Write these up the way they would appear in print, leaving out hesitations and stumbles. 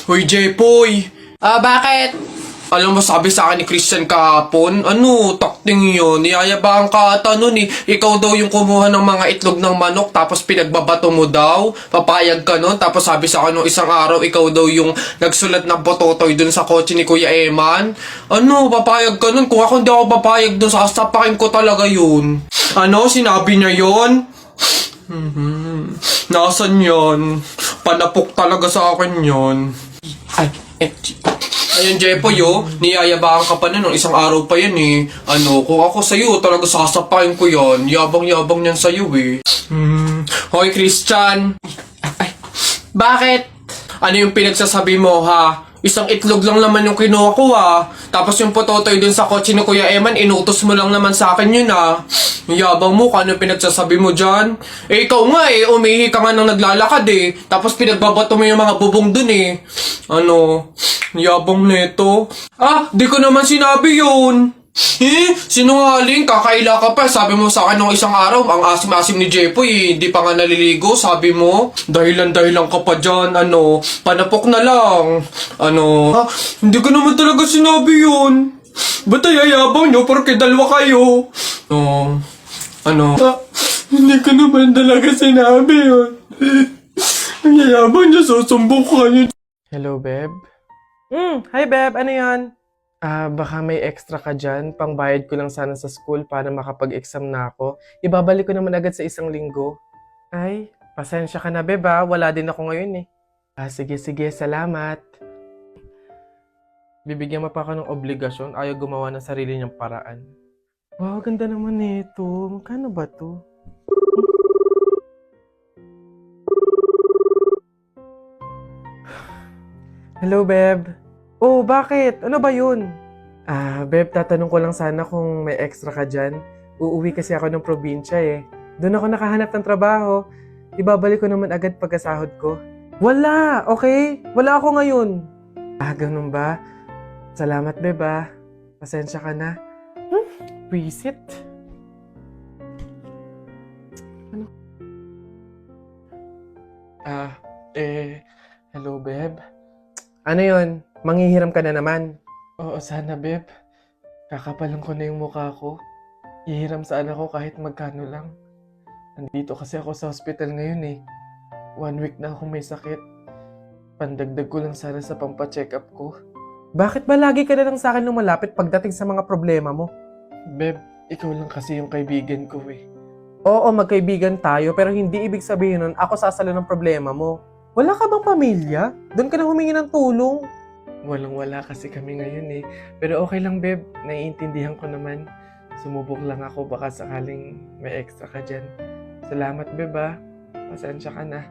Hoy, Jepoy! Bakit? Alam mo, sabi sa akin ni Christian kahapon, takting yun, niyayabang ka ata nun eh. Ikaw daw yung kumuha ng mga itlog ng manok, tapos pinagbabato mo daw, papayag ka nun, tapos sabi sa akin nung isang araw, ikaw daw yung nagsulat ng bototoy dun sa kotse ni Kuya Eman. Papayag ka nun? Kung ako hindi ako papayag dun, sasapakin ko talaga yun. Sinabi niya yun? Nasaan yun? Panapok talaga sa akin yun. Ay, Ayun, Jepoy, niyayabaan ka pa na nung isang araw pa yan eh. Kung ako sa'yo, talaga sasapain ko yan. Yabang-yabang niyan sa'yo eh. Hoy, Christian! bakit? Ano yung pinagsasabi mo, ha? Isang itlog lang naman yung kinuha ko, ha? Tapos yung pototoy dun sa kotse ni Kuya Eman, inutos mo lang naman sa akin yun, ha? Yung yabang mo, ano yung pinagsasabi mo dyan? Ikaw nga umihi ka nga nang naglalakad eh. Tapos pinagbabato mo yung mga bubong dun eh. Yabang neto. Di ko naman sinabi yun. Sinungaling, kakaila ka pa. Sabi mo sa akin nung isang araw, ang asim-asim ni Jepoy, hindi pa nga naliligo, sabi mo. Dahilan-dahilan ka pa dyan, panapok na lang. Hindi ko naman talaga sinabi yun. Ba't ayayabang nyo porke dalawa kayo? Hindi ko naman talaga sinabi yun. Ang yayabang nyo, susumbok kayo. Hello, Beb? Hi, Beb. Ano yan? Baka may extra ka dyan. Pangbayad ko lang sana sa school para makapag-exam na ako. Ibabalik ko naman agad sa 1 linggo. Ay, pasensya ka na, Beb, ha? Wala din ako ngayon, eh. Sige. Salamat. Bibigyan mo pa ako ng obligasyon. Ayaw gumawa ng sarili niyang paraan. Wow, ganda naman nito. Magkano ba to? Hello, Beb. Oh, bakit? Ano ba yun? Beb, tatanong ko lang sana kung may extra ka dyan. Uuwi kasi ako ng probinsya eh. Doon ako nakahanap ng trabaho. Ibabalik ko naman agad pagkasahod ko. Wala, okay? Wala ako ngayon. Ganun ba? Salamat, Beb, pasensya ka na. Visit? Ano? Hello, Beb. Ano yun? Manghihiram ka na naman? Oo, sana, Beb. Kakapalan ko na yung mukha ko. Ihiram sa anak ko kahit magkano lang. Nandito kasi ako sa hospital ngayon eh. 1 week na akong may sakit. Pandagdag ko lang sana sa pampa-check up ko. Bakit ba lagi ka na lang sa akin lumalapit pagdating sa mga problema mo? Beb, ikaw lang kasi yung kaibigan ko eh. Oo, magkaibigan tayo pero hindi ibig sabihin nun ako sasalo ng problema mo. Wala ka bang pamilya? Doon ka na humingi ng tulong? Walang-wala kasi kami ngayon eh. Pero okay lang, Beb. Naiintindihan ko naman. Sumubok lang ako baka sakaling may extra ka dyan. Salamat, Beb, Pasensya ka na.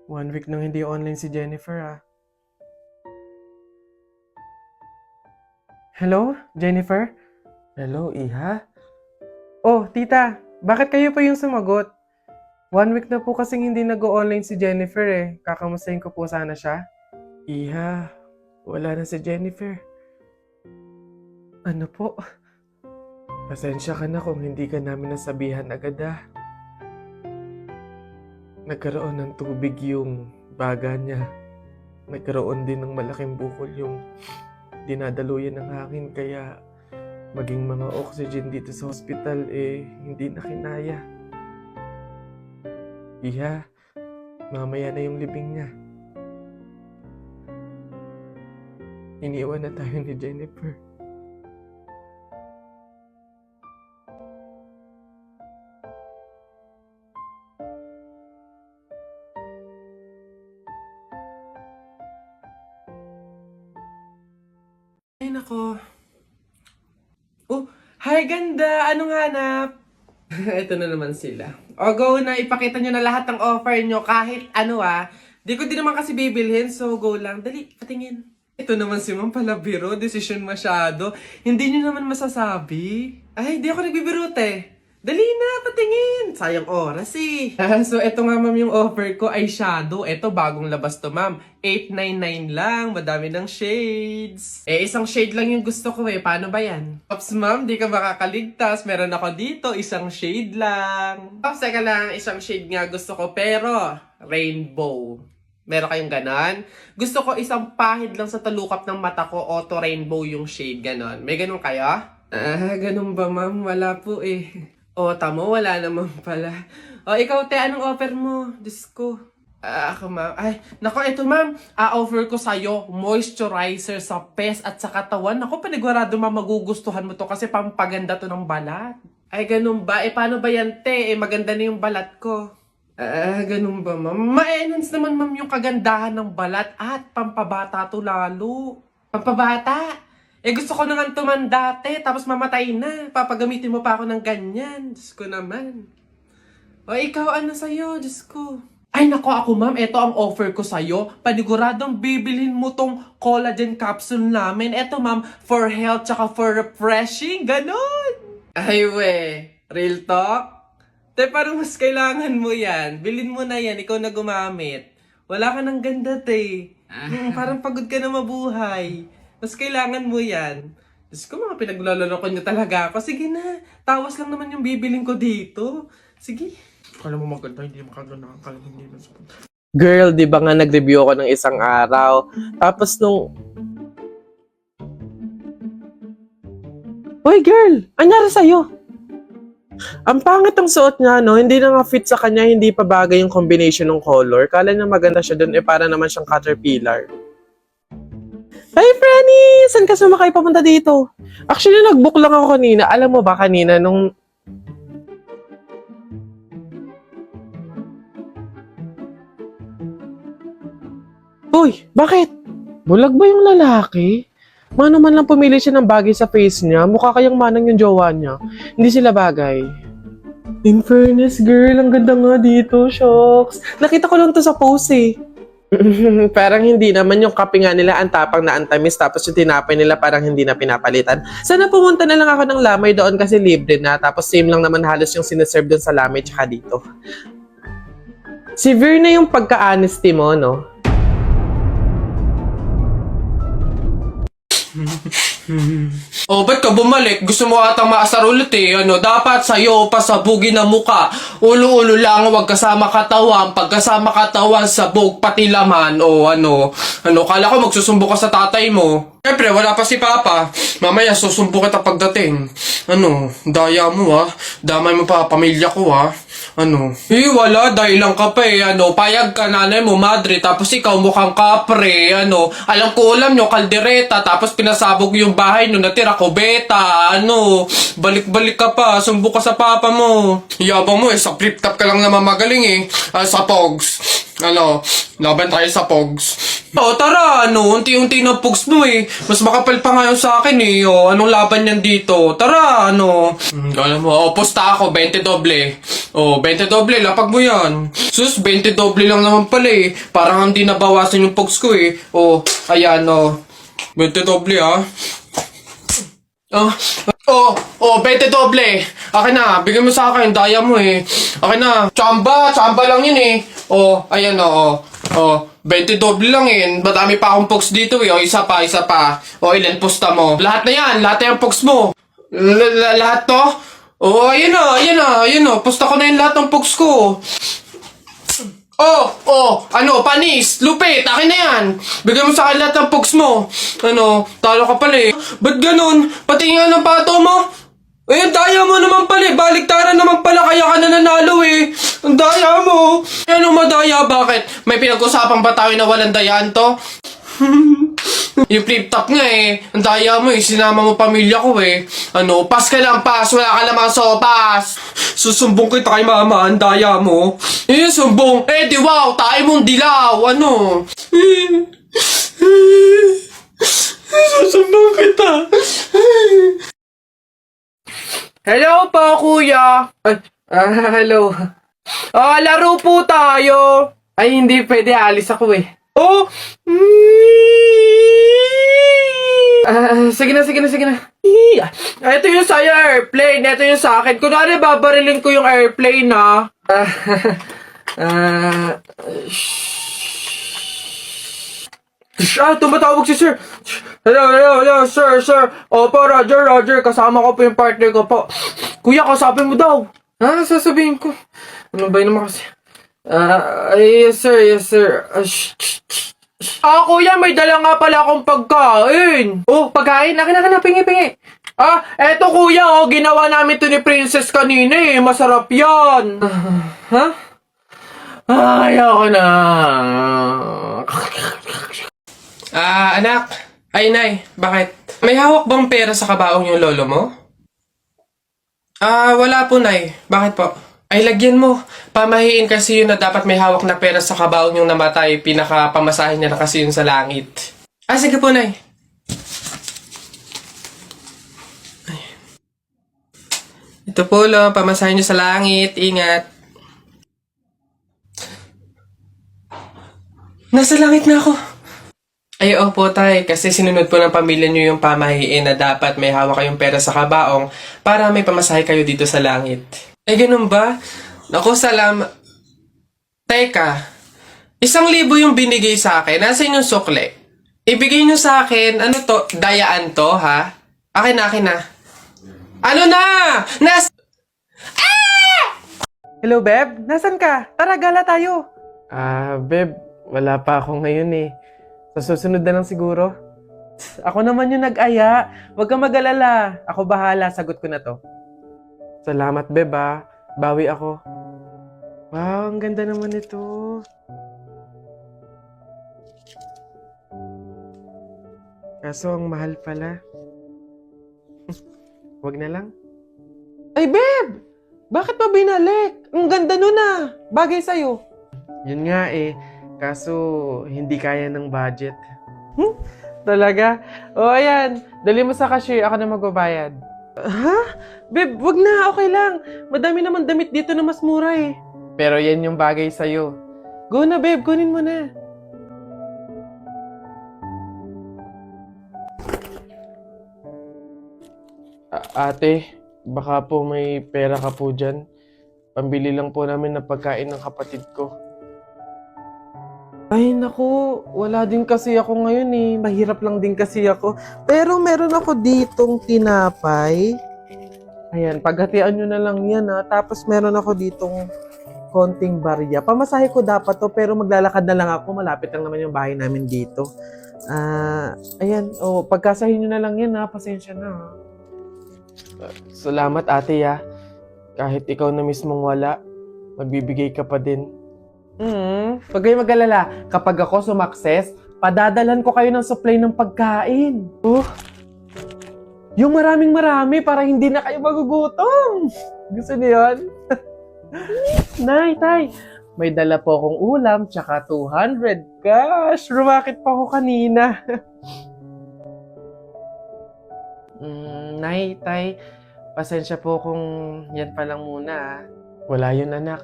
One week nang hindi online si Jennifer, Hello, Jennifer? Hello, Iha? Oh, tita, bakit kayo pa yung sumagot? 1 week na po kasing hindi nag-online si Jennifer eh. Kakamustahin ko po sana siya. Iha, wala na si Jennifer. Ano po? Pasensya ka na kung hindi ka namin nasabihan agad Nagkaroon ng tubig yung baga niya. Nagkaroon din ng malaking bukol yung dinadaluyan ng hangin kaya maging mga oxygen dito sa hospital hindi na kinaya. Iha, mamaya na yung libing niya. Iniwan na tayo ni Jennifer. Ay, nako. Oh, hi ganda! Anong hanap? Ito na naman sila. O, go na. Ipakita nyo na lahat ng offer nyo kahit Di ko din naman kasi bibilhin, so go lang. Dali, patingin. Ito naman si Ma'am Palabiro. Decision masyado. Hindi nyo naman masasabi. Ay, di ako nagbibiro, te. Dali na, patingin. Sayang oras eh. So, eto nga ma'am yung offer ko ay shadow. Eto, bagong labas to ma'am. 899 lang. Madami ng shades. Isang shade lang yung gusto ko eh. Paano ba yan? Ops ma'am, di ka makakaligtas. Meron ako dito, isang shade lang. Ops, teka lang, isang shade nga gusto ko. Pero, rainbow. Meron kayong ganon? Gusto ko isang pahid lang sa talukap ng mata ko. Auto rainbow yung shade, ganon. May ganon kayo? Ganun ba ma'am? Wala po eh. Tamo, wala naman pala. Ikaw, te, anong offer mo? Diyos ko. Ako, ma'am. Ay, nako, ito, ma'am. Offer ko sa'yo, moisturizer sa pes at sa katawan. Nako, panigurado, ma'am, magugustuhan mo to kasi pampaganda to ng balat. Ay, ganun ba? Paano ba yan, te? Maganda na yung balat ko. Ganun ba, ma'am? Ma-enhance naman, ma'am, yung kagandahan ng balat at pampabata to lalo. Pampabata? Gusto ko na nga tumanda, te, tapos mamatay na. Papagamitin mo pa ako ng ganyan. Diyos ko naman. Ikaw, ano sa'yo? Diyos ko. Ay, nako ako, ma'am. Ito ang offer ko sa'yo. Paniguradong bibilhin mo tong collagen capsule namin. Ito, ma'am, for health tsaka for refreshing. Ganon. Ay, we. Real talk? Te, parang mas kailangan mo yan. Bilhin mo na yan. Ikaw na gumamit. Wala ka ng ganda, te. Parang pagod ka na mabuhay. Mas kailangan mo yan. Diyos ko, mga pinaglaloloko niyo talaga ako. Sige na, tawas lang naman yung bibiling ko dito. Sige. Kala mo maganda, hindi makaganda. Kala mo hindi na. Girl, di ba nga nag-review ako ng isang araw? Tapos nung... Uy, girl! Anyari sa'yo? Ang pangit ang suot niya, no? Hindi na nga fit sa kanya, hindi pa bagay yung combination ng color. Kala niya maganda siya dun, para naman siyang caterpillar. Hey, Franny! Saan ka sumakay papunta dito? Actually, nag-book lang ako kanina. Alam mo ba kanina nung... Uy, bakit? Bulag ba yung lalaki? Mano man lang pumili siya ng bagay sa face niya. Mukha kayang manang yung jowa niya. Hindi sila bagay. In fairness, girl, ang ganda nga dito, shocks. Nakita ko lang to sa post eh. Parang hindi naman yung kape nga nila ang tapang na antamis tapos yung tinapay nila parang hindi na pinapalitan. Sana pumunta na lang ako ng Lamay doon kasi libre na tapos same lang naman halos yung sineserve doon sa Lamay tsaka dito. Severe na yung pagka-honesty mo, no? Ba't ka bumalik? Gusto mo atang maasar ulit eh. Dapat sa'yo pasabugin na muka. Ulo-ulo lang, wag kasama katawan. Pagkasama katawan, sabog, pati laman. Kala ko magsusumbo ka sa tatay mo. Siyempre, wala pa si Papa. Mamaya, susumbo kita pagdating. Daya mo Damay mo pa pamilya ko wala, dahil lang ka pa payag ka nanay mo, madre, tapos ikaw mukhang kapre, alam ko ulam nyo, kaldereta, tapos pinasabog yung bahay nyo, natira kubeta, balik-balik ka pa, sumbo ka sa papa mo. Yabang mo sa flip-top ka lang naman magaling sa Pogs. Laban tayo sa Pogs. Tara, unti-unti na Pogs mo mas makapal pa ngayon sa akin anong laban yan dito? Tara, alam mo, pusta ako, 20 doble. 20 doble, lapag mo yan. Sus, 20 doble lang naman pala Parang hindi nabawasan yung Pogs ko ayan 20 doble 20 doble. Akin na, bigyan mo sa akin, daya mo Akin na, tsamba lang yun ayan 20 doble lang Madami pa akong Pogs dito isa pa. Ilan pusta mo? Lahat na yan, lahat na yung Pogs mo. Lahat to? Ayan pusta ko na yung lahat ng Pogs ko. Panis, lupit, akin na yan. Bigyan mo sa akin lahat ng Pogs mo. Talo ka pala Ba't ganun? Pati nga ng pato mo? Ang daya mo naman pala baliktaran naman pala kaya ka na nanalo Ang daya mo. Madaya, bakit? May pinag-usapang ba tayo na walang dayaan to? Yung flip-top nga ang daya mo sinama mo pamilya ko pas ka lang, pas, wala ka lamang sopas. Susumbong kita kay mama, ang daya mo. Sumbong, di wow, tayo mong dilaw, Susumbong kita. Hello po, kuya. Hello. Laro po tayo. Ay, hindi pwede, alis ako Sige na. Ito yung sa'yo, airplane. Ito yung sa akin. Kunwari, babarilin ko yung airplane, ha? Tumatawag si sir. Hello, sir. Opo, Roger. Kasama ko po yung partner ko po. Kuya, kausapin mo daw. Sasabihin ko. Ano ba yun naman kasi? Yes, sir. Kuya, may dala nga pala akong pagkain. Oh, pagkain? Akin, pingi. Eto kuya, ginawa namin to ni Princess kanina eh. Masarap yan. Ayoko na. Anak. Ay, Nay. Bakit? May hawak bang pera sa kabaong yung lolo mo? Wala po, Nay. Bakit po? Ay, lagyan mo. Pamahiin kasi yun na dapat may hawak na pera sa kabaong yung namatay. Pinaka-pamasahin niya na kasi yun sa langit. Sige po, Nay. Ay. Ito po, lo. Pamasahin niyo sa langit. Ingat. Nasa langit na ako. Ay, opo, tay. Kasi sinunod po ng pamilya niyo yung pamahiin na dapat may hawak kayong pera sa kabaong para may pamasahe kayo dito sa langit. Ay, ganun ba? Naku, Teka, 1,000 yung binigay sa akin. Nasaan yung sukle? Ibigay niyo sa akin, ano to? Dayaan to, ha? Akin na. Ano na? Hello, Beb. Nasaan ka? Tara, gala tayo. Beb. Wala pa ako ngayon eh. Sa susunod na lang siguro. Ako naman yung nag-aya. Huwag kang mag-alala. Ako bahala. Sagot ko na to. Salamat, Beb, ah. Bawi ako. Wow, ang ganda naman ito. Kaso ang mahal pala. Huwag na lang. Ay, Beb! Bakit pa binalik? Ang ganda nun ah. Bagay sa'yo. Yun nga eh. Kaso, hindi kaya ng budget. Talaga? Ayan. Dali mo sa cashier. Ako na magbabayad. Ha? Babe, wag na. Okay lang. Madami naman damit dito na mas mura eh. Pero yan yung bagay sa'yo. Go na, babe. Kunin mo na. Ate, baka po may pera ka po dyan. Pambili lang po namin ng pagkain ng kapatid ko. Ay, naku. Wala din kasi ako ngayon eh. Mahirap lang din kasi ako. Pero meron ako ditong tinapay. Ayan, paghatian nyo na lang yan ha. Tapos meron ako ditong konting barya. Pamasahe ko dapat to, pero maglalakad na lang ako. Malapit lang naman yung bahay namin dito. Ayan, pagkasahin nyo na lang yan ha. Pasensya na ha. Salamat ate ha. Kahit ikaw na mismong wala, magbibigay ka pa din. Huwag kayong mag-alala. Kapag ako sumakses, padadalan ko kayo ng supply ng pagkain. Yung maraming-marami para hindi na kayo magugutom. Gusto niyo yun? Nay, tay, may dala po akong ulam tsaka 200. Gosh, rumakit pa ako kanina. Nay, tay, pasensya po kung yan pa lang muna. Wala yun anak.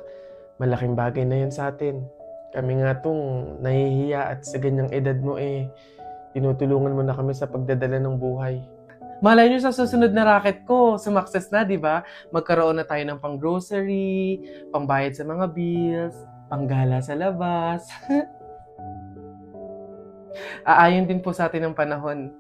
Malaking bagay na yun sa atin. Kami nga tong nahihiya at sa ganyang edad mo tinutulungan mo na kami sa pagdadala ng buhay. Malay nyo sa susunod na racket ko, sumakses na, di ba? Magkaroon na tayo ng pang-grocery, pambayad sa mga bills, panggala sa labas. Aayon din po sa atin ng panahon.